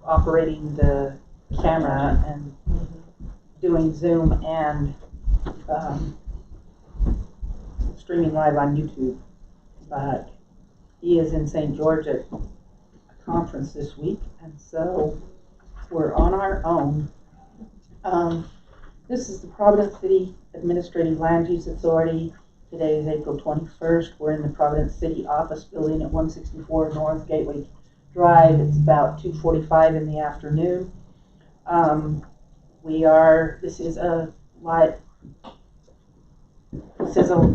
operating the camera and doing Zoom and streaming live on YouTube. But he is in St. George at a conference this week, and so we're on our own. This is the Providence City Administrative Land Use Authority. Today is April 21st. We're in the Providence City office building at 164 North Gateway Drive. It's about 2:45 in the afternoon. This is an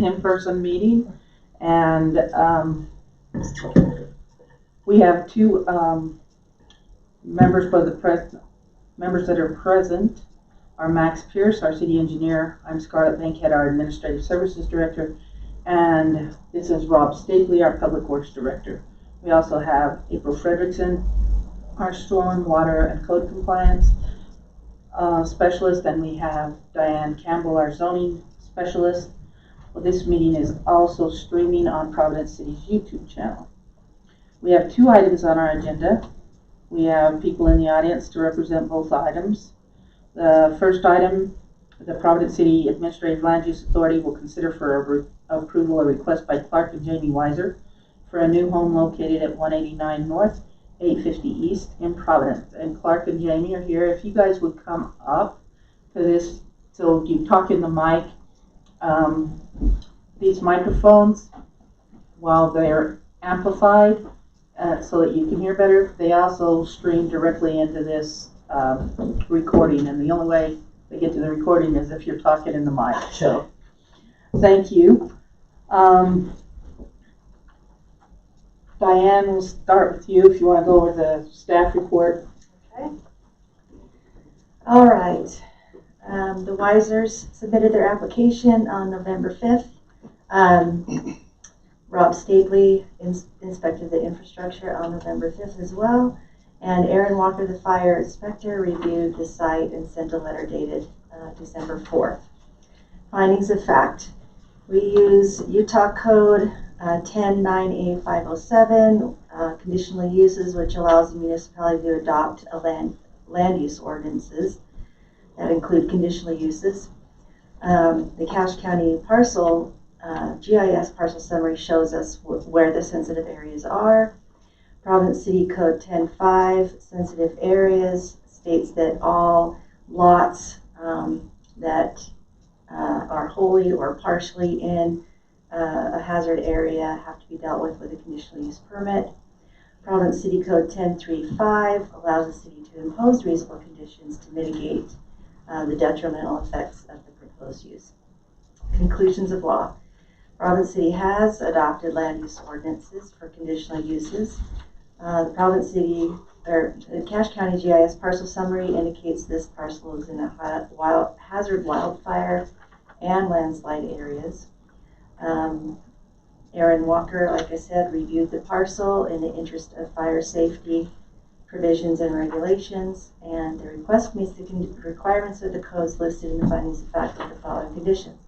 in-person meeting, and we have two members that are present. Are Max Pierce, our city engineer. I'm Scarlett Bankhead, our administrative services director, and this is Rob Stapley, our public works director. We also have April Fredrickson, our storm, water, and code compliance specialist, and we have Diane Campbell, our zoning specialist. Well, this meeting is also streaming on Providence City's YouTube channel. We have two items on our agenda. We have people in the audience to represent both items. The first item, the Providence City Administrative Land Use Authority will consider for approval a request by Clark and Jamie Weiser for a new home located at 189 North, 850 East in Providence. And Clark and Jamie are here. If you guys would come up to this, so you talk in the mic. These microphones, while they're amplified so that you can hear better, they also stream directly into this recording, and the only way they get to the recording is if you're talking in the mic. So thank you. Diane, we'll start with you if you want to go over the staff report. Okay. All right. The Weisers submitted their application on November 5th. Rob Stapley inspected the infrastructure on November 5th as well. And Aaron Walker, the fire inspector, reviewed the site and sent a letter dated December 4th. Findings of fact. We use Utah Code 109A507, conditional uses, which allows the municipality to adopt a land use ordinances that include conditional uses. The Cache County parcel GIS parcel summary shows us where the sensitive areas are. Providence City Code 10.5, sensitive areas, states that all lots that are wholly or partially in a hazard area have to be dealt with a conditional use permit. Providence City Code 10.3.5 allows the city to impose reasonable conditions to mitigate the detrimental effects of the proposed use. Conclusions of law. Providence City has adopted land use ordinances for conditional uses. The Cache County GIS parcel summary indicates this parcel is in a hazard wildfire and landslide areas. Aaron Walker, like I said, reviewed the parcel in the interest of fire safety provisions and regulations, and the request meets the requirements of the codes listed in the findings of fact with the following conditions.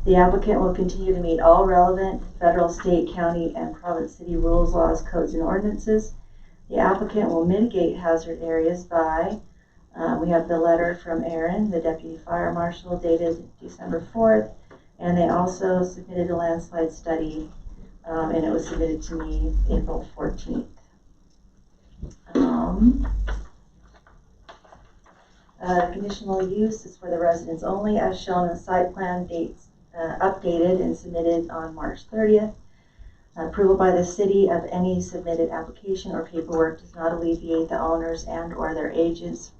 The applicant will continue to meet all relevant federal, state, county, and Providence City rules, laws, codes, and ordinances. The applicant will mitigate hazard areas by, we have the letter from Aaron, the deputy fire marshal, dated December 4th, and they also submitted a landslide study, and it was submitted to me April 14th. Conditional use is for the residents only, as shown in the site plan, dates updated and submitted on March 30th. Approval by the city of any submitted application or paperwork does not alleviate the owners and or their agents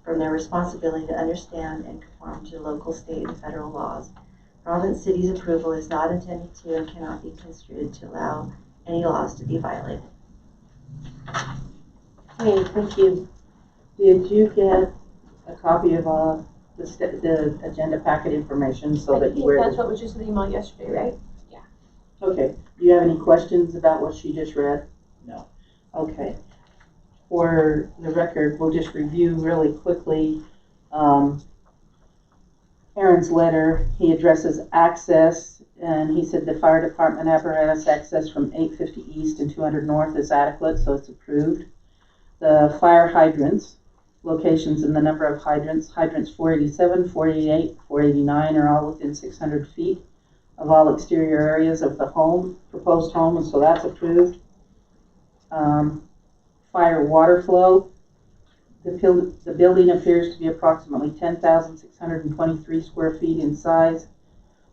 from their responsibility to understand and conform to local, state, and federal laws. Providence City's approval is not intended to and cannot be construed to allow any laws to be violated. Hey, thank you. Did you get a copy of the agenda packet information so that you were? That's what was just in the email yesterday, right? Yeah. Okay. Do you have any questions about what she just read? No. Okay. For the record, we'll just review really quickly Aaron's letter. He addresses access, and he said the fire department apparatus access from 850 East and 200 North is adequate, so it's approved. the fire hydrants, locations and the number of hydrants. Hydrants 487, 488, 489 are all within 600 feet of all exterior areas of the home, proposed home, and so that's approved. Fire water flow. The building appears to be approximately 10,623 square feet in size.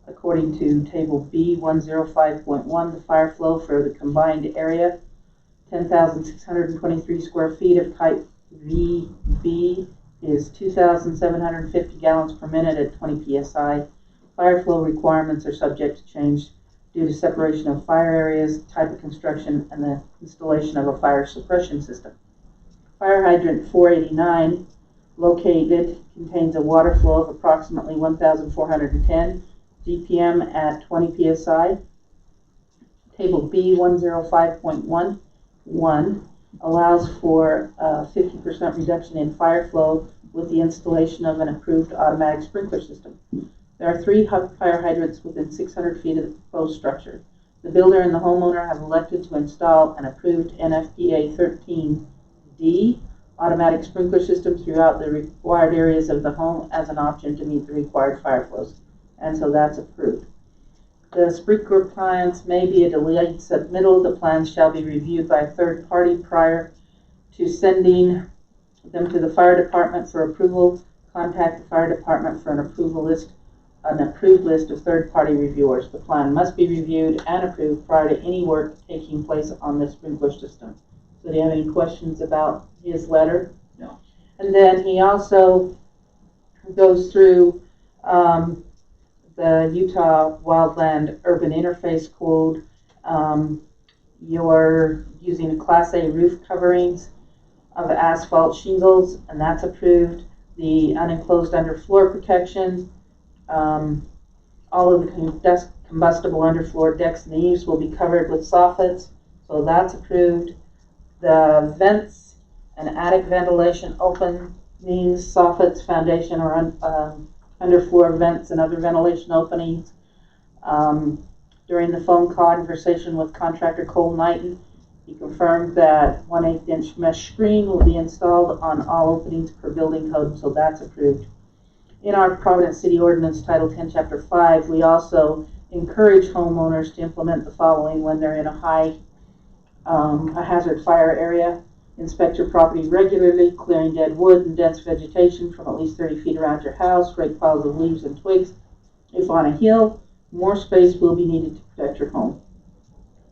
According to Table B 105.1, the fire flow for the combined area, 10,623 square feet of type VB, is 2,750 gallons per minute at 20 psi. Fire flow requirements are subject to change due to separation of fire areas, type of construction, and the installation of a fire suppression system. Fire hydrant 489, located, contains a water flow of approximately 1,410 GPM at 20 psi. Table B 105.11 allows for a 50% reduction in fire flow with the installation of an approved automatic sprinkler system. There are 3 fire hydrants within 600 feet of the proposed structure. The builder and the homeowner have elected to install an approved NFPA 13D automatic sprinkler system throughout the required areas of the home as an option to meet the required fire flows. And so that's approved. The sprinkler plans may be a delayed submittal. The plans shall be reviewed by a third party prior to sending them to the fire department for approval. Contact the fire department for an approved list of third-party reviewers. The plan must be reviewed and approved prior to any work taking place on the sprinkler system. So do you have any questions about his letter? No. And then he also goes through the Utah Wildland Urban Interface Code. You're using a Class A roof coverings of asphalt shingles, and that's approved. The unenclosed underfloor protection, all of the combustible underfloor decks in the eaves will be covered with soffits, so that's approved. The vents and attic ventilation openings, soffits, foundation, or underfloor vents and other ventilation openings. During the phone conversation with contractor Cole Knighton, he confirmed that 1/8 inch mesh screen will be installed on all openings per building code, so that's approved. In our Providence City Ordinance Title 10, Chapter 5, we also encourage homeowners to implement the following when they're in a hazard fire area. Inspect your property regularly, clearing dead wood and dense vegetation from at least 30 feet around your house. Rake piles of leaves and twigs. If on a hill, more space will be needed to protect your home.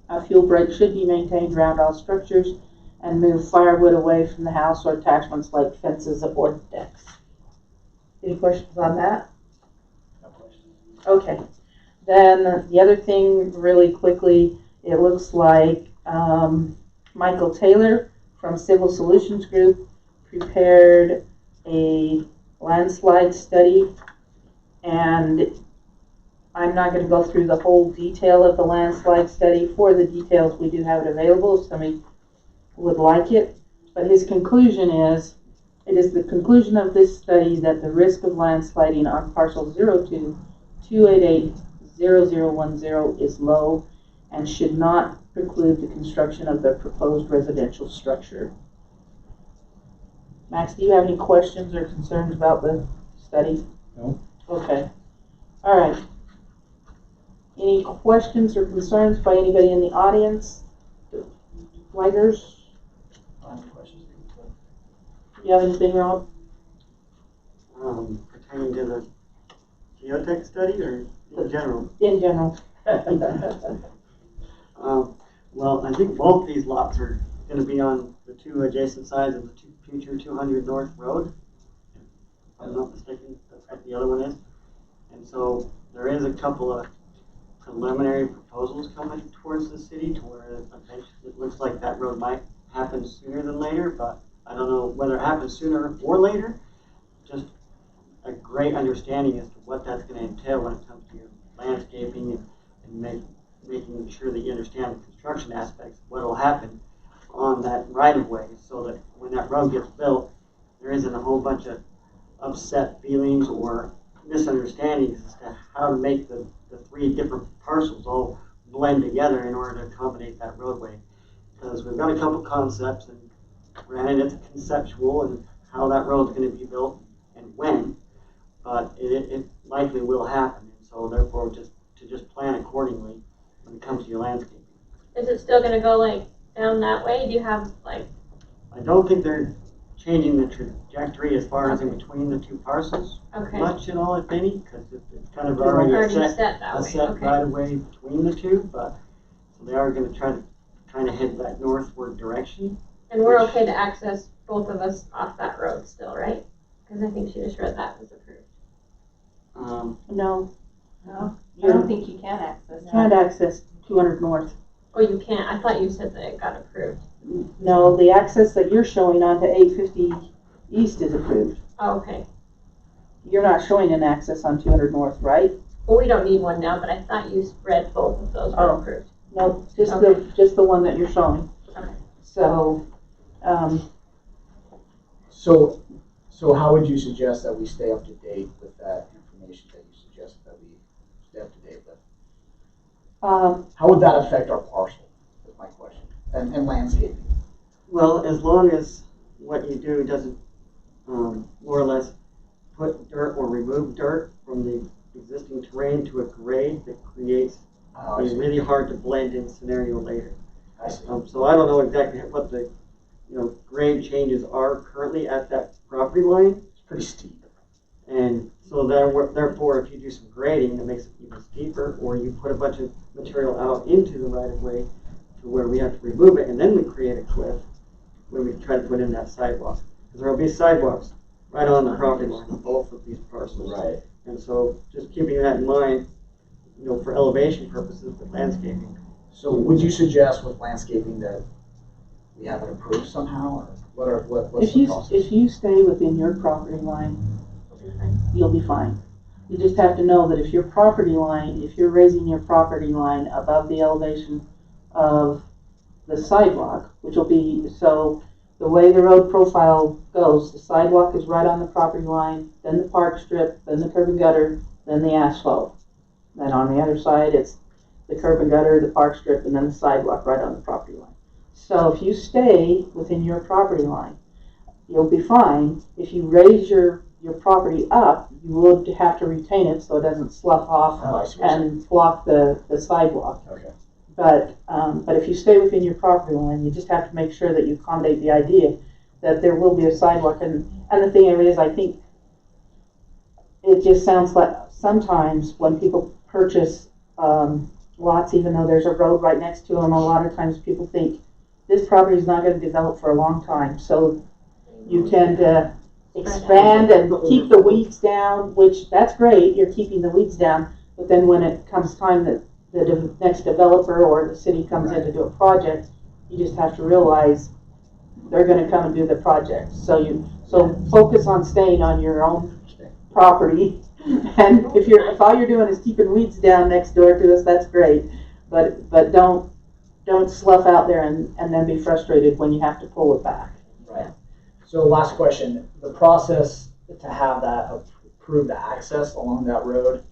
A fuel break should be maintained around all structures, and move firewood away from the house or attachments like fences or decks. Any questions on that? No questions. Okay. Then the other thing, really quickly, it looks like Michael Taylor from Civil Solutions Group prepared a landslide study, and I'm not going to go through the whole detail of the landslide study. For the details, we do have it available if somebody would like it. But his conclusion is, it is the conclusion of this study that the risk of landsliding on parcel 02-288-0010 is low and should not preclude the construction of the proposed residential structure. Max, do you have any questions or concerns about the study? No. Okay. All right. Any questions or concerns by anybody in the audience? Flaggers? Questions? Do you have anything, Rob? Pertaining to the geotech study or in general? In general. Well, I think both these lots are going to be on the 2 adjacent sides of the future 200 North Road. If I'm not mistaken, that's what the other one is. And so there is a couple of preliminary proposals coming towards the city to where it looks like that road might happen sooner than later, but I don't know whether it happens sooner or later. Just a great understanding as to what that's going to entail when it comes to your landscaping and making sure that you understand the construction aspects of what will happen on that right of way, so that when that road gets built, there isn't a whole bunch of upset feelings or misunderstandings as to how to make the 3 different parcels all blend together in order to accommodate that roadway. Because we've got a couple concepts, and granted it's conceptual and how that road's gonna be built and when, but it likely will happen. And so therefore, just plan accordingly when it comes to your landscaping. Is it still gonna go like down that way? Do you have like, I don't think they're changing the trajectory as far as in between the two parcels okay, much at all, if any, because it's kind of already already a set that a way, set okay. right of way between the two, but so they are going to try to kind of head that northward direction. And we're okay to access both of us off that road still, right? Because I think she just read that was approved. No, No, I don't think you can access that. can't access 200 north. Oh, you can't? I thought you said that it got approved. No, the access that you're showing onto 850 east is approved. Oh, okay. You're not showing an access on 200 north, right? Well, we don't need one now, but I thought you read both of those were Oh. approved. No, just Okay. just the one that you're showing. Okay. So, So how would you suggest that we stay up to date with that information that you suggest that we stay up to date with? How would that affect our parcel, is my question, and landscaping? Well, as long as what you do doesn't more or less put dirt or remove dirt from the existing terrain to a grade that creates Oh, I a see. really hard to blend in scenario later. I see. So I don't know exactly what the grade changes are currently at that property line, It's pretty steep. and so therefore, if you do some grading that makes it even steeper, or you put a bunch of material out into the right of way to where we have to remove it, and then we create a cliff where we try to put in that sidewalk, because there will be sidewalks right on the property line of both of these parcels. Right. And so, just keeping that in mind, for elevation purposes with landscaping. So would you suggest with landscaping that we have it approved somehow, or what's if the you process? if you stay within your property line, you'll be fine. You just have to know that if your property line, if you're raising your property line above the elevation of the sidewalk, which will be, so the way the road profile goes, the sidewalk is right on the property line, then the park strip, then the curb and gutter, then the asphalt. Then on the other side, it's the curb and gutter, the park strip, and then the sidewalk right on the property line. So if you stay within your property line, you'll be fine. If you raise your property up, you will have to retain it so it doesn't slough off Oh, I see what you're saying. and block the sidewalk. Okay. But if you stay within your property line, you just have to make sure that you accommodate the idea that there will be a sidewalk. And the thing is, I think it just sounds like sometimes when people purchase lots, even though there's a road right next to them, a lot of times people think this property is not going to develop for a long time. So you tend to expand and keep the weeds down, which that's great, you're keeping the weeds down. But then when it comes time that the next developer or the city comes in to do a project, you just have to realize they're going to come and do the project. So focus on staying on your own property. And if all you're doing is keeping weeds down next door to us, that's great. But don't slough out there and then be frustrated when you have to pull it back. Right. So last question, the process to have that approve the access along that road,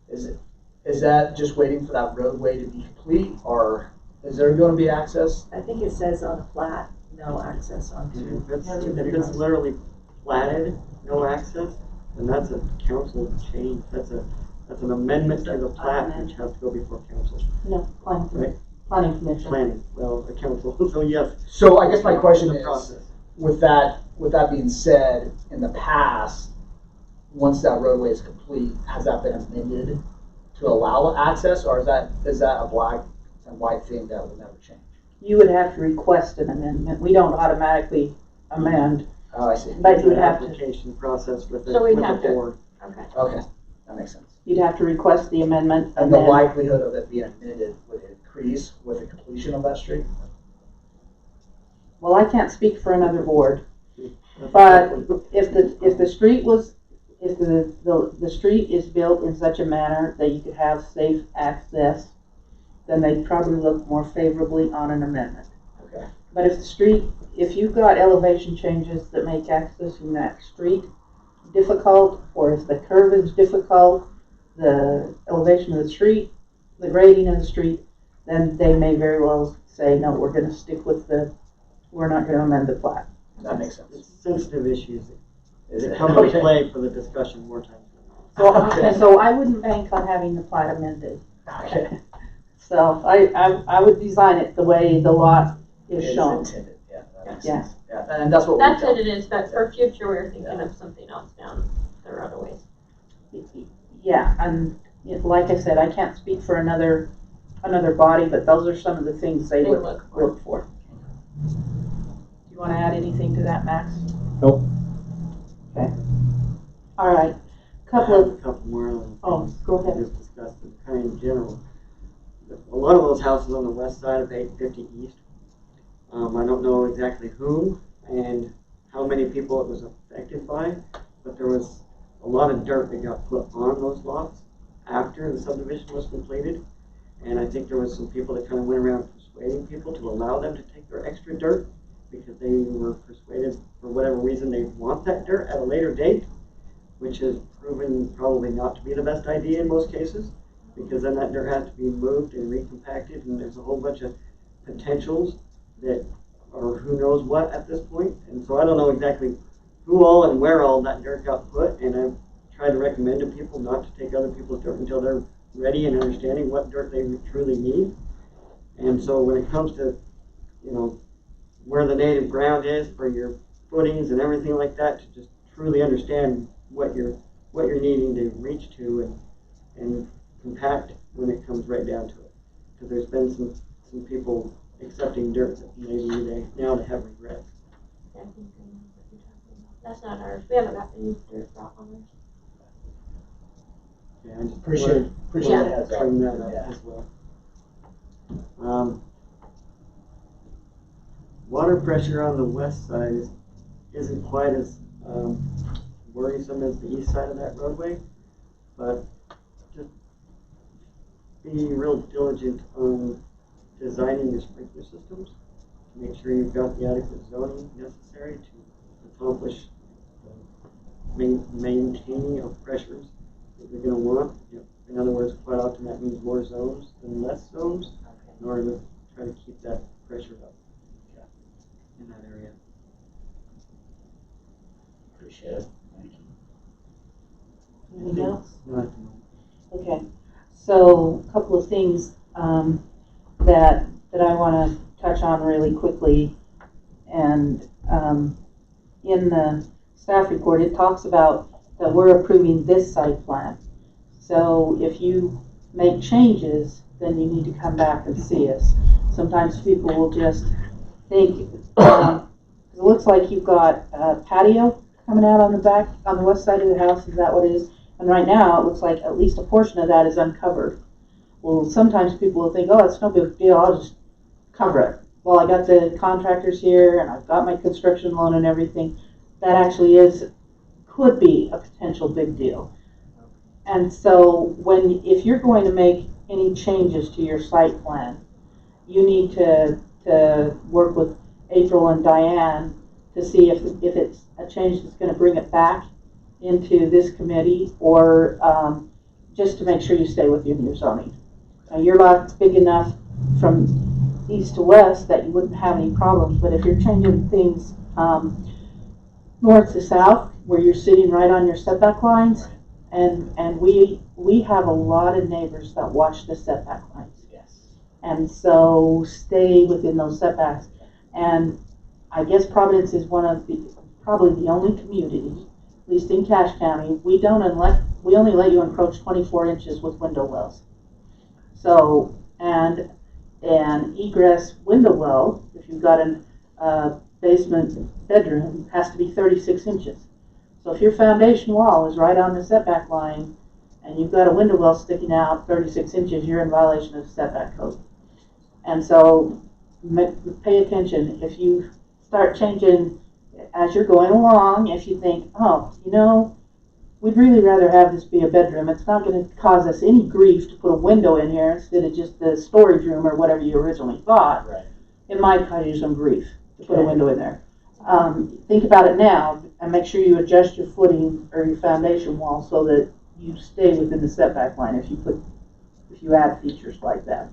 is that just waiting for that roadway to be complete, or is there going to be access? I think it says on the plat, no access onto. If it's literally platted, no access, then that's a council change. That's an amendment to the plat, which has to go before council. No, planning commission. Planning, well, the council, so yes. So I guess my question The is, process. with that being said, in the past, once that roadway is complete, has that been amended to allow access, or is that a black and white thing that will never change? You would have to request an amendment. We don't automatically amend. Oh, I see. But you would It's an have to, application process with So we'd the have to- board. Okay. Okay, that makes sense. you'd have to request the amendment And and the then, likelihood of it being amended would increase with the completion of that street? well, I can't speak for another board, That's but exactly- if the street the street is built in such a manner that you could have safe access, then they'd probably look more favorably on an amendment. Okay. But if you've got elevation changes that make accessing that street difficult, or if the curve is difficult, the elevation of the street, the grading of the street, then they may very well say, no, we're going to stick with the we're not gonna amend the plat. That makes sense. It's sensitive issues Is that it? come into Okay. play for the discussion more times than not. Okay. So I wouldn't bank on having the plat amended. Okay. So I would design it the way the lot is It's shown. intended, yeah, that makes Yeah. sense. Yeah, and that's what That's we've what done. it is, but for future, we were thinking of something else down the road a ways. Yeah, and like I said, I can't speak for another body, but those are some of the things they They would look for. look for. Do you want to add anything to that, Max? Nope. Okay. All right. I Couple have of, a couple more other oh, things go we ahead. just discussed, but kind of in general. A lot of those houses on the west side of 850 East, I don't know exactly who and how many people it was affected by, but there was a lot of dirt that got put on those lots after the subdivision was completed. And I think there was some people that kind of went around persuading people to allow them to take their extra dirt because they were persuaded for whatever reason they want that dirt at a later date, which has proven probably not to be the best idea in most cases, because then that dirt has to be moved and recompacted, and there's a whole bunch of potentials that are who knows what at this point. And so I don't know exactly who all and where all that dirt got put, and I've tried to recommend to people not to take other people's dirt until they're ready and understanding what dirt they truly need. And so when it comes to, you know, where the native ground is for your footings and everything like that, to just truly understand what you're needing to reach to and compact when it comes right down to it. Because there's been some people accepting dirt that maybe they have regrets. I think I know what you're talking about. That's not ours. We haven't got any dirt brought on ours. Yeah, I just Appreciate wanted the to heads up. bring that up Yeah. as well. Water pressure on the west side isn't quite as worrisome as the east side of that roadway, but just be real diligent on designing your sprinkler systems to make sure you've got the adequate zoning necessary to accomplish maintaining of pressures that you're going to want. In other words, quite often that means more zones than less zones in order to try to keep that pressure up in that area. Appreciate it. Thank you. Anything else? No, at the moment. Okay. So a couple of things that I want to touch on really quickly. And in the staff report, it talks about that we're approving this site plan. So if you make changes, then you need to come back and see us. Sometimes people will just think, it looks like you've got a patio coming out on the back, on the west side of the house. Is that what it is? And right now, it looks like at least a portion of that is uncovered. Well, sometimes people will think, oh, it's no big deal, I'll just cover it. Well, I got the contractors here, and I've got my construction loan and everything. That actually could be a potential big deal. And so if you're going to make any changes to your site plan, you need to work with April and Diane to see if it's a change that's going to bring it back into this committee, or just to make sure you stay within your zoning. Your lot's big enough from east to west that you wouldn't have any problems, but if you're changing things north to south, where you're sitting right on your setback lines, and we have a lot of neighbors that watch the setback lines. Yes. And so stay within those setbacks. And I guess Providence is probably the only community, at least in Cache County, we only let you encroach 24 inches with window wells. So, and an egress window well, if you've got a basement bedroom, has to be 36 inches. So if your foundation wall is right on the setback line and you've got a window well sticking out 36 inches, you're in violation of setback code. And so pay attention. If you start changing as you're going along, if you think, oh, we'd really rather have this be a bedroom, it's not going to cause us any grief to put a window in here instead of just the storage room or whatever you originally thought, Right. it might cause you some grief to put a window in there. Think about it now and make sure you adjust your footing or your foundation wall so that you stay within the setback line if you add features like that.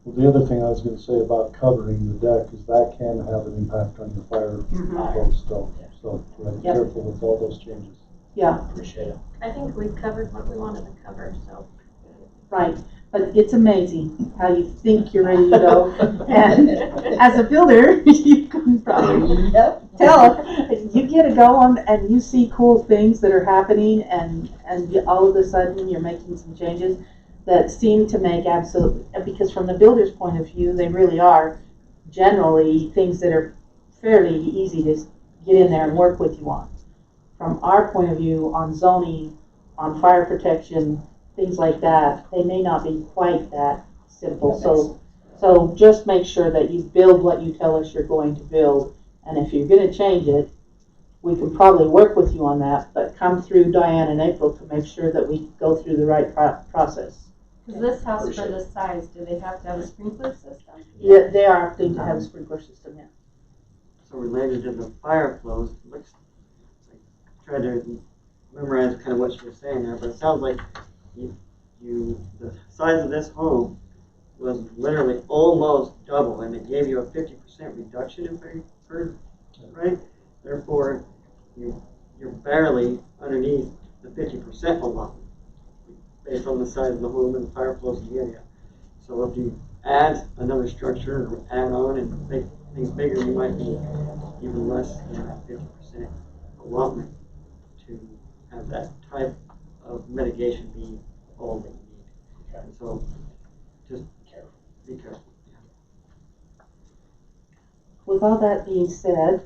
Well, the other thing I was gonna say about covering the deck is that can have an impact on your fire Mhm. flow still. So we have to be Yep. careful with all those changes. Yeah, Appreciate it. I think we covered what we wanted to cover, so. right. But it's amazing how you think you're ready to go. And as a builder, you can probably tell, you get a going and you see cool things that are happening and all of a sudden you're making some changes that seem to make absolute, because from the builder's point of view, they really are generally things that are fairly easy to get in there and work with you on. From our point of view, on zoning, on fire protection, things like that, they may not be quite that simple. So just make sure that you build what you tell us you're going to build. And if you're gonna change it, we can probably work with you on that, but come through Diane and April to make sure that we go through the right process. Because this house for this size, do they have to have a sprinkler system? Yeah, they are going to have a sprinkler system, yeah. So related to the fire flows, it looks like, try to memorize kind of what she was saying there, but it sounds like the size of this home was literally almost double, and it gave you a 50% reduction in fire, heard right? Therefore, you're barely underneath the 50% allowance based on the size of the home and the fire flows in the area. So if you add another structure or add on and make things bigger, you might be even less than that 50% allotment to have that type of mitigation be all that you need. Okay. And so just be careful. With all that being said,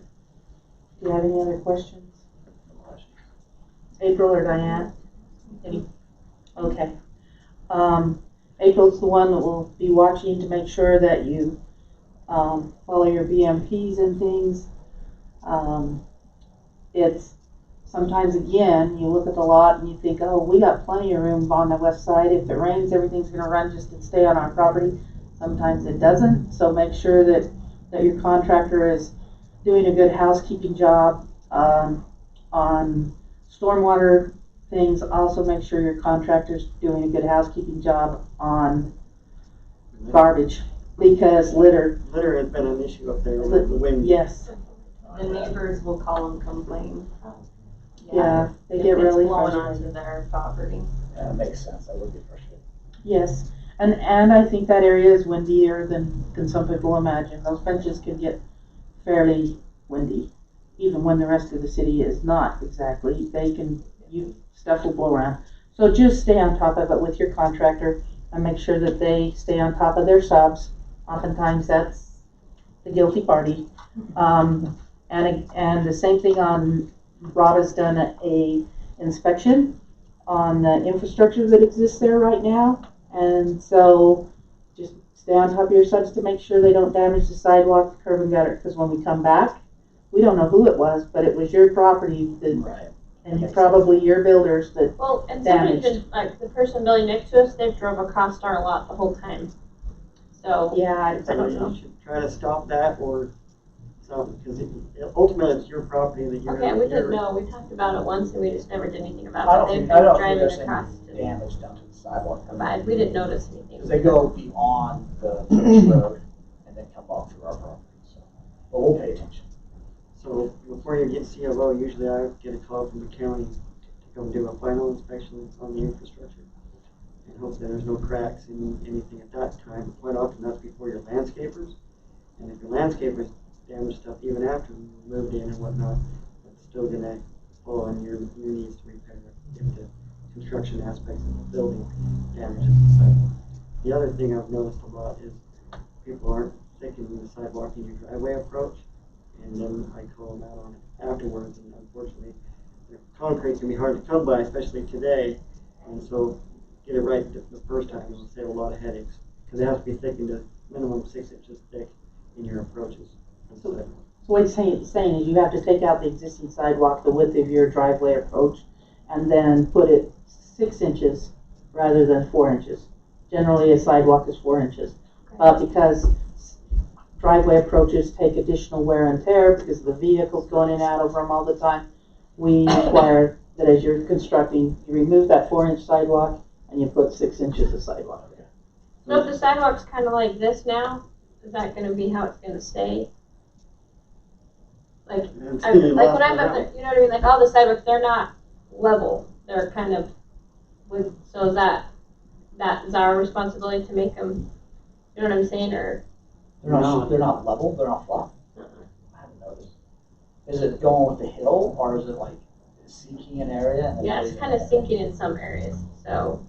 do you have any other questions? No questions. April or Diane? Any? Okay. April's the one that will be watching to make sure that you follow your BMPs and things. It's sometimes, again, you look at the lot and you think, oh, we got plenty of room on the west side. If it rains, everything's going to run just and stay on our property. Sometimes it doesn't. So make sure that your contractor is doing a good housekeeping job on stormwater things. Also make sure your contractor's doing a good housekeeping job on garbage, because litter. Litter has been an issue up there with the wind. Yes, The neighbors will call and complain. yeah, they If get it's really blowing frustrated. onto their property. Yeah, it makes sense. I would be frustrated. Yes, and I think that area is windier than some people imagine. Those benches can get fairly windy, even when the rest of the city is not exactly. Stuff will blow around. So just stay on top of it with your contractor and make sure that they stay on top of their subs. Oftentimes that's the guilty party. And the same thing on, Rada's done a inspection on the infrastructure that exists there right now. And so just stay on top of your subs to make sure they don't damage the sidewalk, the curb and gutter, because when we come back, we don't know who it was, but it was your property that, Right. and probably your builders that, Well, and somebody Damaged. could, like, the person building next to us, they drove across our lot the whole time. So, yeah, I don't know. You should try to stop that or something, because ultimately it's your property that you're. Okay, we didn't know, we talked about it once and we just never did anything I about don't it. They've think, been I don't think driving there's across any to damage down to the sidewalk. provide, we didn't notice anything. Because they go beyond the church road and then come off through our property, so. But we'll pay attention. So before you get COO, usually I get a call from the county to go do a final inspection on the infrastructure. And hope that there's no cracks in anything at that time. Quite often that's before your landscapers. And if your landscapers damage stuff even after you moved in and whatnot, it's still gonna fall on your needs to repair it if the construction aspects of the building damages the sidewalk. The other thing I've noticed a lot is people aren't thickening the sidewalk in your driveway approach. And then I call them out on it afterwards, and unfortunately, the concrete can be hard to come by, especially today. And so, get it right the first time, it'll save a lot of headaches, because it has to be thickened to minimum 6 inches thick in your approaches. So what he's saying is you have to take out the existing sidewalk, the width of your driveway approach, and then put it 6 inches rather than 4 inches. Generally, a sidewalk is 4 inches. Because driveway approaches take additional wear and tear because of the vehicles going in and out over them all the time, we require that as you're constructing, you remove that 4-inch sidewalk and you put 6 inches of sidewalk there. So if the sidewalk's kind of like this now, is that gonna be how it's gonna stay? Like, It's like gonna when last I'm up forever. there, you know what I mean? Like all the sidewalks, they're not level. They're kind of with. So is that is our responsibility to make them? You know what I'm saying? Or They're not level, they're not flat. I haven't noticed. Is it going with the hill, or is it like sinking an area? And then yeah, it's raising kind of it? sinking in some areas. So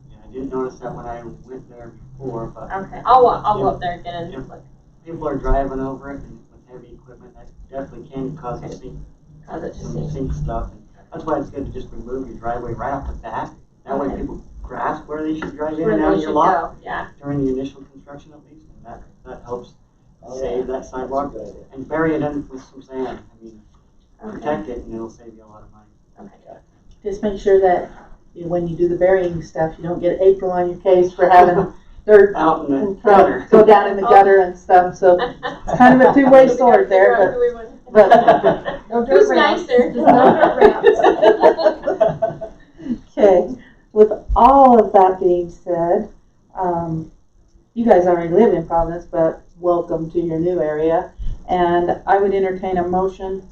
Yeah, I didn't notice that when I went there before, but okay, I'll go up there again and look. people are driving over it and with heavy equipment, that definitely can cause a sink, Cause it to some sink. sink stuff. And that's why it's good to just remove your driveway right off the bat. That way Okay. people grasp where they should drive in Where and out they of should your lot go. Yeah. during the initial construction at least, and that helps Oh, save that That's a sidewalk. good idea. And bury it in with some sand. I mean, Okay. protect it and it'll save you a lot of money. Okay. Just make sure that when you do the burying stuff, you don't get April on your case for having dirt Out in the in front, gutter. go down in the gutter and stuff, so it's kind of a two-way sword there, but- No dirt Who's ramps. nicer? Just no dirt ramps. Okay, with all of that being said, you guys already live in Providence, but welcome to your new area. And I would entertain a motion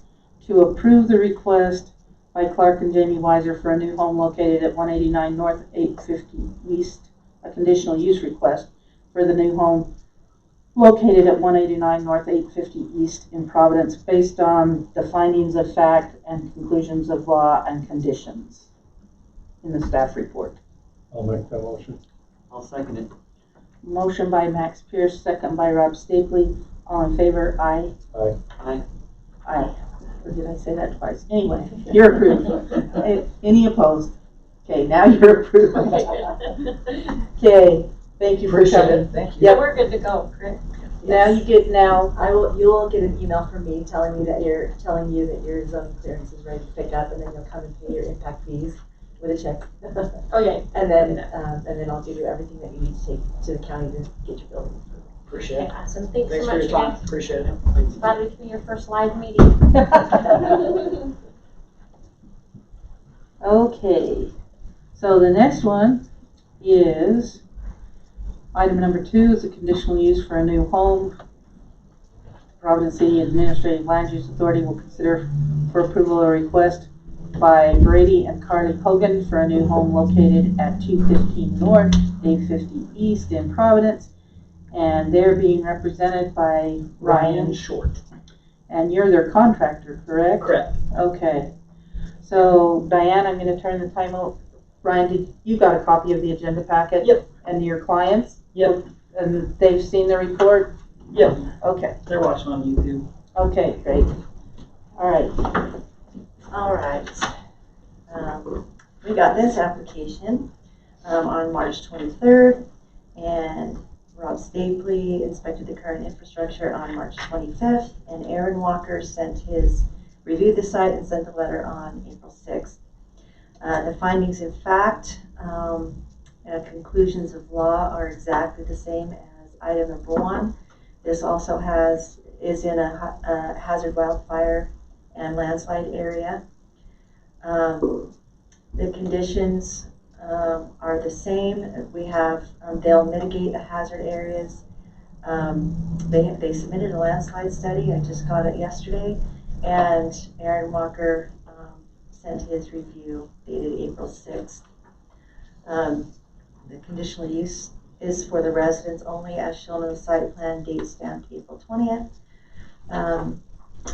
to approve the request by Clark and Jamie Weiser for a new home located at 189 North 850 East, a conditional use request for the new home located at 189 North 850 East in Providence based on the findings of fact and conclusions of law and conditions in the staff report. I'll make that motion. I'll second it. Motion by Max Pierce, second by Rob Stapley. All in favor, aye. Aye. Aye. Or did I say that twice? Anyway, you're approved. Any opposed? Okay, now you're approved. Okay, thank you for Appreciate coming. it, thank you. Yeah, we're good to go, correct? Now you get You will get an email from me telling you that your zoning clearance is ready to pick up, and then you'll come and pay your impact fees with a check. Okay. And then I'll give you everything that you need to take to the county to get your building approved. Appreciate it. Awesome. Thanks Thanks so for much, your time, guys. appreciate it. Glad we can be your first live meeting. Okay, so the next one is item number 2 is a conditional use for a new home. Providence City Administrative Land Use Authority will consider for approval a request by Brady and Carly Hogan for a new home located at 215 North, 850 East in Providence. And they're being represented by Ryan. Short. And you're their contractor, correct? Correct. Okay. So Diane, I'm gonna turn the time over. Ryan, you got a copy of the agenda packet? Yep. And your clients? Yep. And they've seen the report? Yep, Okay, they're watching on YouTube. okay, great. All right, All right. We got this application on March 23rd, and Rob Stapley inspected the current infrastructure on March 25th, and Aaron Walker reviewed the site and sent the letter on April 6th. The findings in fact and conclusions of law are exactly the same as item number 1. This also is in a hazard wildfire and landslide area. The conditions are the same. We have, they'll mitigate the hazard areas. They submitted a landslide study. I just got it yesterday. And Aaron Walker sent his review dated April 6th. The conditional use is for the residents only as shown on the site plan, date stamped April 20th.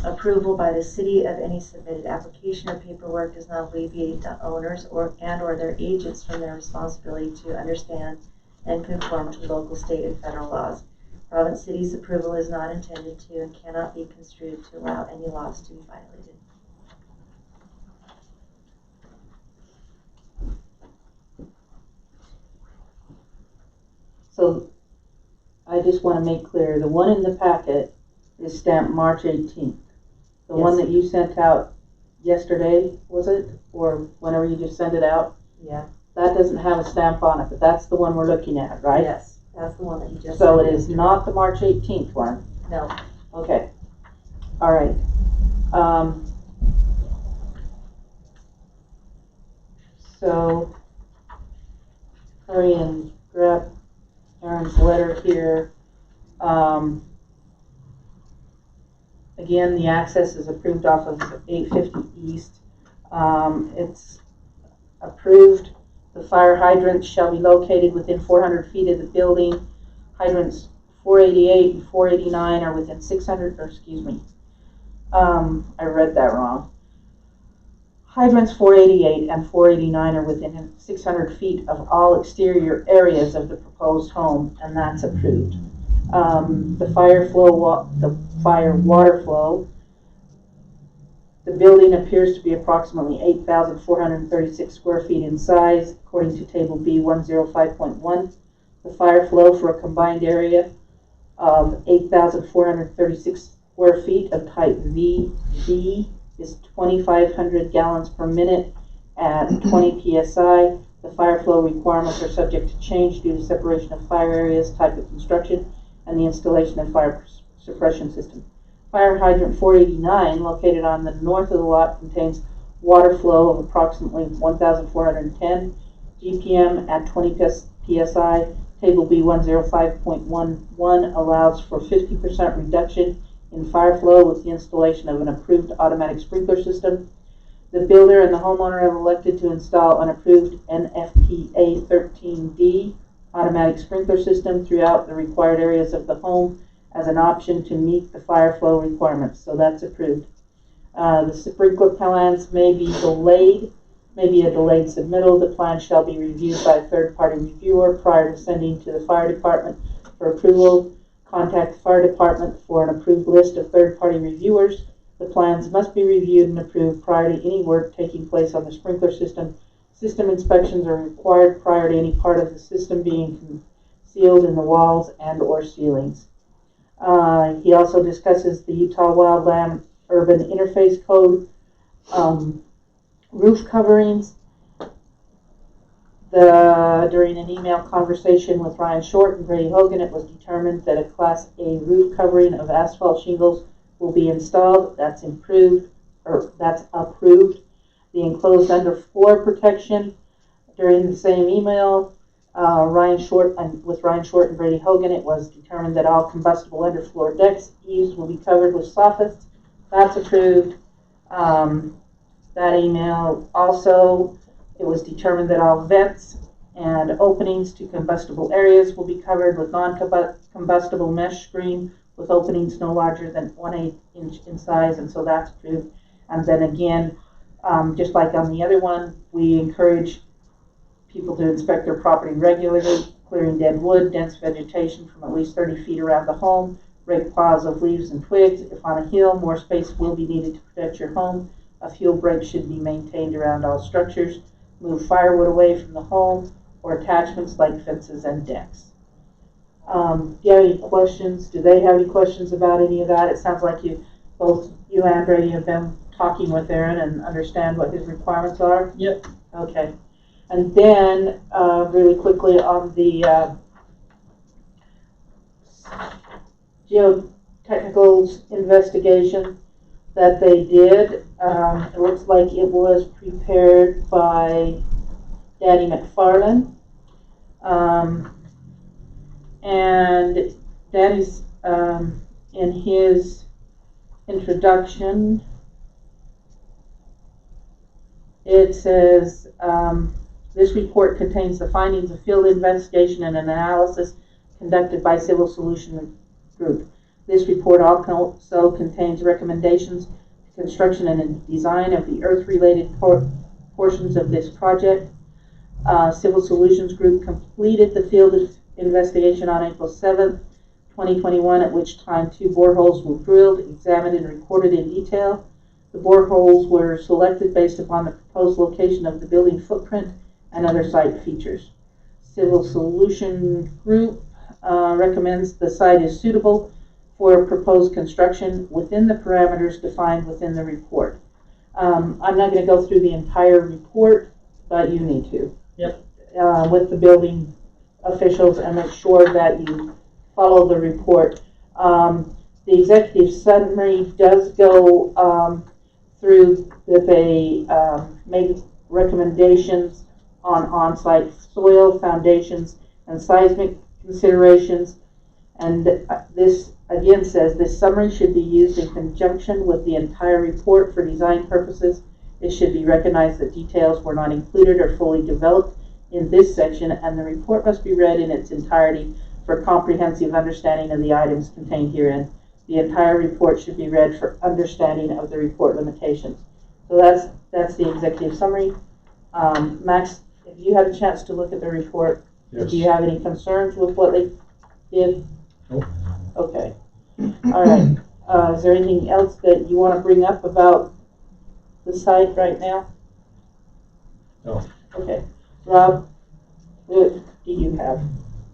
Approval by the city of any submitted application or paperwork does not alleviate the owners or their agents from their responsibility to understand and conform to local, state, and federal laws. Providence City's approval is not intended to and cannot be construed to allow any laws to be violated. so I just wanna make clear, the one in the packet is stamped March 18th. The one Yes. that you sent out yesterday, was it? Or whenever you just sent it out? Yeah. That doesn't have a stamp on it, but that's the one we're looking at, right? Yes, that's the one that you just. So it is not the March 18th one? No. Okay. All right. So, Curry and grab Aaron's letter here. Again, the access is approved off of 850 East. It's approved. The fire hydrants shall be located within 400 feet of the building. Hydrants 488 and 489 are within 600, or excuse me, I read that wrong. Hydrants 488 and 489 are within 600 feet of all exterior areas of the proposed home, and that's approved. The fire water flow. The building appears to be approximately 8,436 square feet in size, according to Table B 105.1. The fire flow for a combined area of 8,436 square feet of type VB is 2,500 gallons per minute at 20 psi. The fire flow requirements are subject to change due to separation of fire areas, type of construction, and the installation of fire suppression system. Fire hydrant 489, located on the north of the lot, contains water flow of approximately 1,410 GPM at 20 psi. Table B 105.11 allows for 50% reduction in fire flow with the installation of an approved automatic sprinkler system. The builder and the homeowner have elected to install an approved NFPA 13D automatic sprinkler system throughout the required areas of the home as an option to meet the fire flow requirements, so that's approved. The sprinkler plans may be a delayed submittal. The plan shall be reviewed by a third-party reviewer prior to sending to the fire department for approval. Contact the fire department for an approved list of third-party reviewers. The plans must be reviewed and approved prior to any work taking place on the sprinkler system. System inspections are required prior to any part of the system being concealed in the walls and/or ceilings. He also discusses the Utah Wildland Urban Interface Code, roof coverings. During an email conversation with Ryan Short and Brady Hogan, it was determined that a Class A roof covering of asphalt shingles will be installed. That's approved. The enclosed underfloor protection. During the same email, with Ryan Short and Brady Hogan, it was determined that all combustible underfloor decks eaves will be covered with soffits. That's approved. That email also, it was determined that all vents and openings to combustible areas will be covered with non-combustible mesh screen with openings no larger than 1/8 inch in size, and so that's approved. And then again, just like on the other one, we encourage people to inspect their property regularly, clearing dead wood, dense vegetation from at least 30 feet around the home, rake piles of leaves and twigs. If on a hill, more space will be needed to protect your home. A fuel break should be maintained around all structures. Move firewood away from the home or attachments like fences and decks. Do you have any questions? Do they have any questions about any of that? It sounds like both you and Brady have been talking with Aaron and understand what his requirements are? Yep. Okay. And then, really quickly on the Geotechnical Investigation that they did, it looks like it was prepared by Danny McFarland. And Danny's, in his introduction, it says, this report contains the findings of field investigation and an analysis conducted by Civil Solutions Group. This report also contains recommendations to construction and design of the earth-related portions of this project. Civil Solutions Group completed the field investigation on April 7th, 2021, at which time 2 boreholes were drilled, examined, and recorded in detail. The boreholes were selected based upon the proposed location of the building footprint and other site features. Civil Solutions Group recommends the site is suitable for proposed construction within the parameters defined within the report. I'm not going to go through the entire report, but you need to. Yep. With the building officials and make sure that you follow the report. The executive summary does go through that they make recommendations on on-site soil, foundations, and seismic considerations. And this again says this summary should be used in conjunction with the entire report for design purposes. It should be recognized that details were not included or fully developed in this section, and the report must be read in its entirety for comprehensive understanding of the items contained herein. The entire report should be read for understanding of the report limitations. So that's the executive summary. Max, if you had a chance to look at the report, Yes. do you have any concerns with what they did? Nope. Okay. All right. Is there anything else that you want to bring up about the site right now? No. Okay. Rob, what do you have?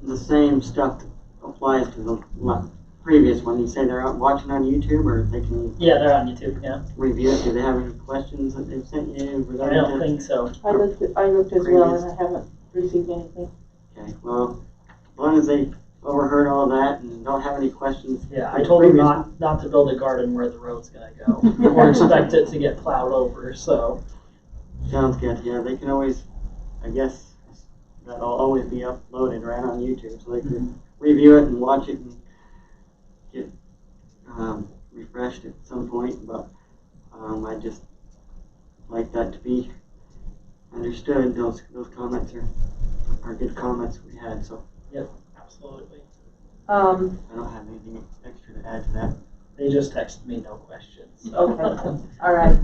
The same stuff applies to the previous one. You say they're out watching on YouTube, or they can Yeah, they're on YouTube, yeah. review it. Do they have any questions that they've sent you? I don't think so. I looked as well, and I haven't received anything. Okay, well, as long as they overheard all that and don't have any questions. Yeah, I told them not to build a garden where the road's gonna go, or expect it to get plowed over, so. Sounds good. Yeah, they can always, I guess, that'll always be uploaded right on YouTube, so they can review it and watch it and get refreshed at some point. But I just like that to be understood. Those comments are good comments we had. So Absolutely. I don't have anything extra to add to that. They just texted me no questions. So. Okay. All right.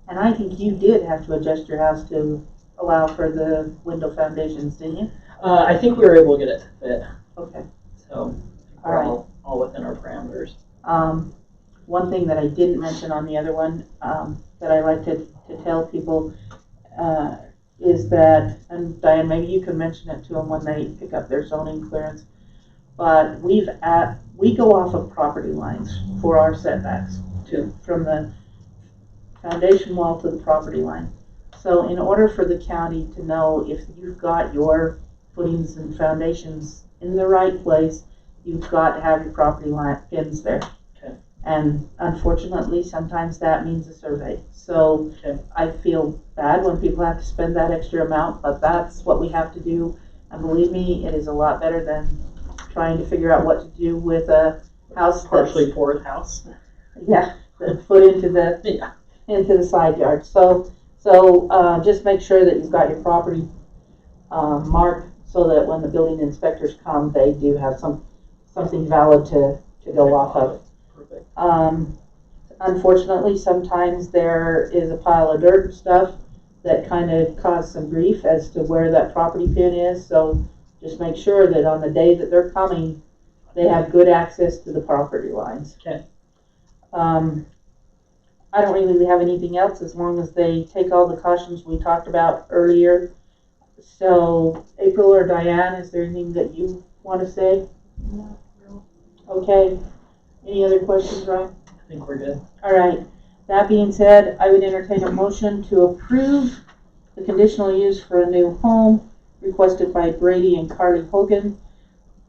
And I think you did have to adjust your house to allow for the window foundations, didn't you? I think we were able to get it to fit, Okay. so we're all within our parameters. One thing that I didn't mention on the other one that I like to tell people is that, and Diane, maybe you can mention it to them when they pick up their zoning clearance, but we go off of property lines for our setbacks from the foundation wall to the property line. So in order for the county to know if you've got your footings and foundations in the right place, you've got to have your property line pins there. Okay. And unfortunately, sometimes that means a survey. So Okay. I feel bad when people have to spend that extra amount, but that's what we have to do. And believe me, it is a lot better than trying to figure out what to do with a house Partially poured house. that's foot into the side yard. So just make sure that you've got your property marked so that when the building inspectors come, they do have something valid to go off of. Perfect. Unfortunately, sometimes there is a pile of dirt and stuff that kind of cause some grief as to where that property pin is. So just make sure that on the day that they're coming, they have good access to the property lines. Okay. I don't really have anything else as long as they take all the cautions we talked about earlier. So April or Diane, is there anything that you want to say? No. Okay. Any other questions, Ryan? I think we're good. All right. That being said, I would entertain a motion to approve the conditional use for a new home requested by Brady and Carly Hogan.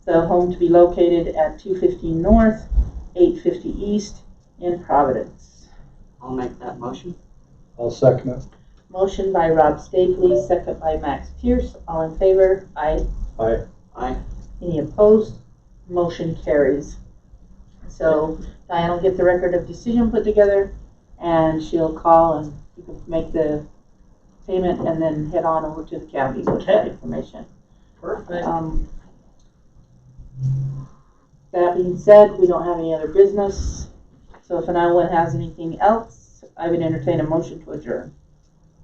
The home to be located at 215 North, 850 East in Providence. I'll make that motion. I'll second it. Motion by Rob Stapley, second by Max Pierce. All in favor? Aye. Aye. Aye. Any opposed? Motion carries. So Diane will get the record of decision put together, and she'll call and you can make the payment and then head on over to the county with that information. Perfect. That being said, we don't have any other business. So if anyone has anything else, I would entertain a motion to adjourn.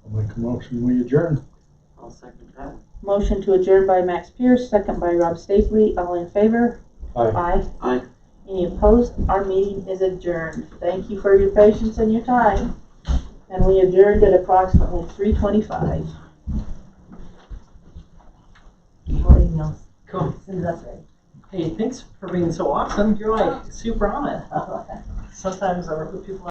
I'll make a motion, we adjourn. I'll second that. Motion to adjourn by Max Pierce, second by Rob Stapley. All in favor? Aye. Aye. Aye. Any opposed? Our meeting is adjourned. Thank you for your patience and your time. And we adjourned at approximately 3:25. Or emails, Cool. as soon as that's ready. Hey, thanks for being so awesome. You're like super on it. Sometimes I work with people